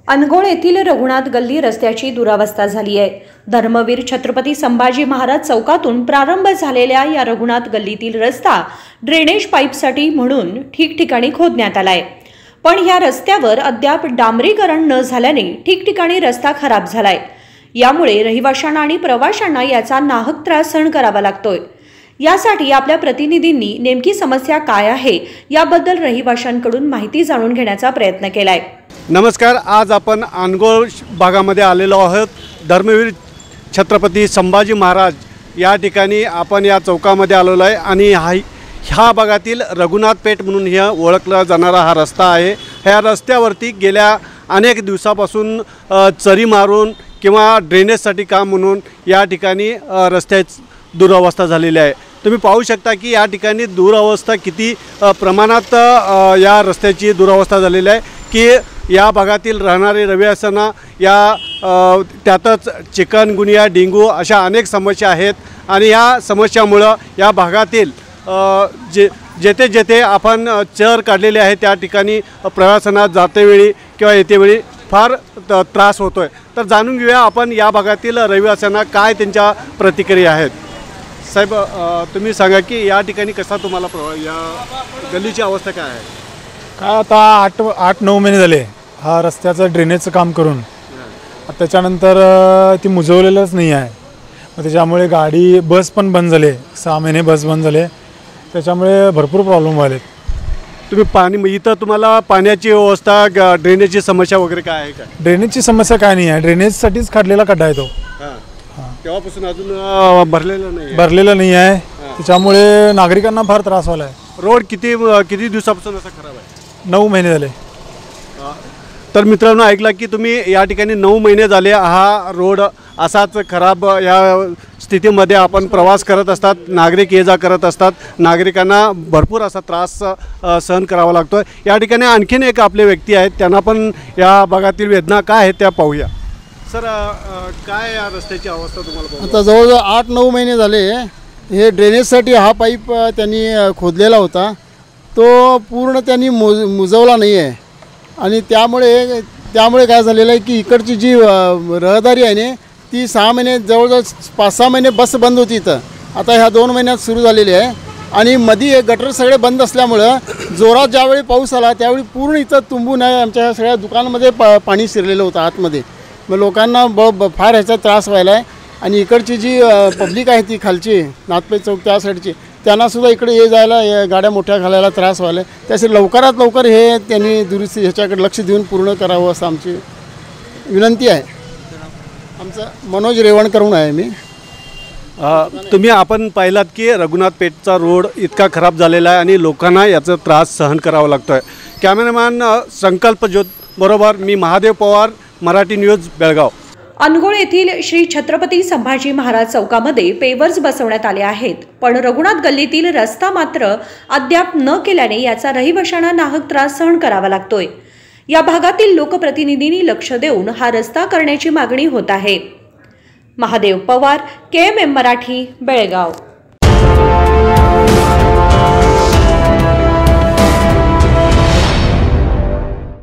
अनगोळ येथील रघुनाथ गल्ली रस्त्याची दुरावस्था झाली आहे। धर्मवीर छत्रपती संभाजी महाराज चौकातून प्रारंभ झालेल्या या रघुनाथ गल्लीतील रस्ता ड्रेनेज पाईपसाठी म्हणून ठिकठिकाणी खोदण्यात आलाय, पण ह्या रस्त्यावर अद्याप डांबरीकरण न झाल्याने ठिकठिकाणी रस्ता खराब झालाय। यामुळे रहिवाशांना आणि प्रवाशांना याचा नाहक त्रास सहन करावा लागतोय। यासाठी आपल्या प्रतिनिधींनी नेमकी समस्या काय आहे याबद्दल रहिवाशांकडून माहिती जाणून घेण्याचा प्रयत्न केलाय। नमस्कार, आज आपण अनगोळ भागामध्ये आलेलो आहोत। धर्मवीर छत्रपती संभाजी महाराज या ठिकाणी आपण या चौकामध्ये आलेलो आहे आणि ह्या भागातील रघुनाथ पेठ म्हणून हे ओळखला जाणारा हा रस्ता आहे। ह्या रस्त्यावरती गेल्या अनेक दिवसापासून चरी मारून किंवा ड्रेनेजसाठी काम म्हणून या ठिकाणी रस्त्याची दुरावस्था झालेली आहे। तुम्ही पाहू शकता की या ठिकाणी दुरावस्था किती प्रमाणात या रस्त्याची दुरावस्था झालेली आहे की या भागातील राहणारे रहिवाशांना या त्यातच चिकनगुनिया, डेंगू अशा अनेक समस्या आहेत आणि या समस्यामुळे या भागातील जेथे जेथे आपण चर काढलेले आहे त्या ठिकाणी प्रवाशांना जातेवेळी किंवा येतेवेळी फार त्रास होतोय। तर जाणून घेऊया आपण या भागातील रहिवाशांना काय त्यांच्या प्रतिक्रिया आहेत। साहेब, तुम्ही सांगा की या ठिकाणी कसा तुम्हाला या गल्लीची अवस्था काय आहे? काय आता 8-9 महिने झाले हा रस्त्याचं ड्रेनेजचं काम करून, त्याच्यानंतर ती मुजवलेलंच नाही आहे। मग त्याच्यामुळे गाडी बस पण बंद झाले, 6 महिने बस बंद झाले, त्याच्यामुळे भरपूर प्रॉब्लेम झाले। तुम्ही पाणी इथं तुम्हाला पाण्याची व्यवस्था, ड्रेनेजची समस्या वगैरे काय आहे का? ड्रेनेजची समस्या काय नाही आहे, ड्रेनेजसाठीच काढलेला खड्डा आहे तो, तेव्हापासून अजून भरलेला नाही आहे, त्याच्यामुळे नागरिकांना फार त्रास व्हायला आहे। रोड किती दिवसापासून असा खराब आहे? 9 महिने झाले। तर मित्रांनो, ऐकला की तुम्ही या ठिकाणी 9 महिने झाले हा रोड असाच खराब या स्थितीमध्ये आपण प्रवास करत असतात, नागरिक ये जा करत असतात, नागरिकांना भरपूर असा त्रास सहन करावा लागतो। या ठिकाणी आणखीन एक आपले व्यक्ती आहेत, त्यांना पण या भागातील वेदना काय आहेत त्या पाहूया। सर, काय या रस्त्याची अवस्था तुम्हाला? आता जवळजवळ 8-9 महिने झाले हे ड्रेनेजसाठी हा पाईप त्यांनी खोदलेला होता, तो पूर्ण त्यांनी मुजवला नाही आहे आणि त्यामुळे काय झालेलं आहे की इकडची जी रहदारी आहे ना ती 6 महिने जवळजवळ 5-6 महिने बस बंद होती इथं, आता ह्या 2 महिन्यात सुरू झालेली आहे आणि मध्ये गटर सगळे बंद असल्यामुळं जोरात ज्यावेळी पाऊस आला त्यावेळी पूर्ण इथं तुंबून आहे आमच्या सगळ्या दुकानामध्ये पाणी शिरलेलं होतं आतमध्ये। मग लोकांना फार ह्याचा त्रास व्हायला आहे आणि इकडची जी पब्लिक आहे ती खालची नाथपेठ चौक त्या साईडची त्यांनासुद्धा इकडे ये जायला गाड्या मोठ्या घालायला त्रास व्हायला आहे। त्यासाठी लवकरात लवकर हे त्यांनी दुरुस्ती ह्याच्याकडे लक्ष देऊन पूर्ण करावं असं आमची विनंती आहे। आमचं मनोज रेवणकर म्हणून आहे मी। आपण पाहिलात की रघुनाथ पेठचा रोड इतका खराब झालेला आहे आणि लोकांना याचा त्रास सहन करावा लागतो आहे। कॅमेरामॅन संकल्प ज्योत बरोबर मी महादेव पवार, मराठी न्यूज, बेळगाव। अनगोळ येथील श्री छत्रपती संभाजी महाराज चौकामध्ये पेवर्स बसवण्यात आले आहेत, पण रघुनाथ गल्लीतील रस्ता मात्र अद्याप न केल्याने याचा रहिवाशांना नाहक त्रास सहन करावा लागतोय। या भागातील लोकप्रतिनिधींनी लक्ष देऊन हा रस्ता करण्याची मागणी होत आहे। महादेव पवार, KMM मराठी, बेळगाव।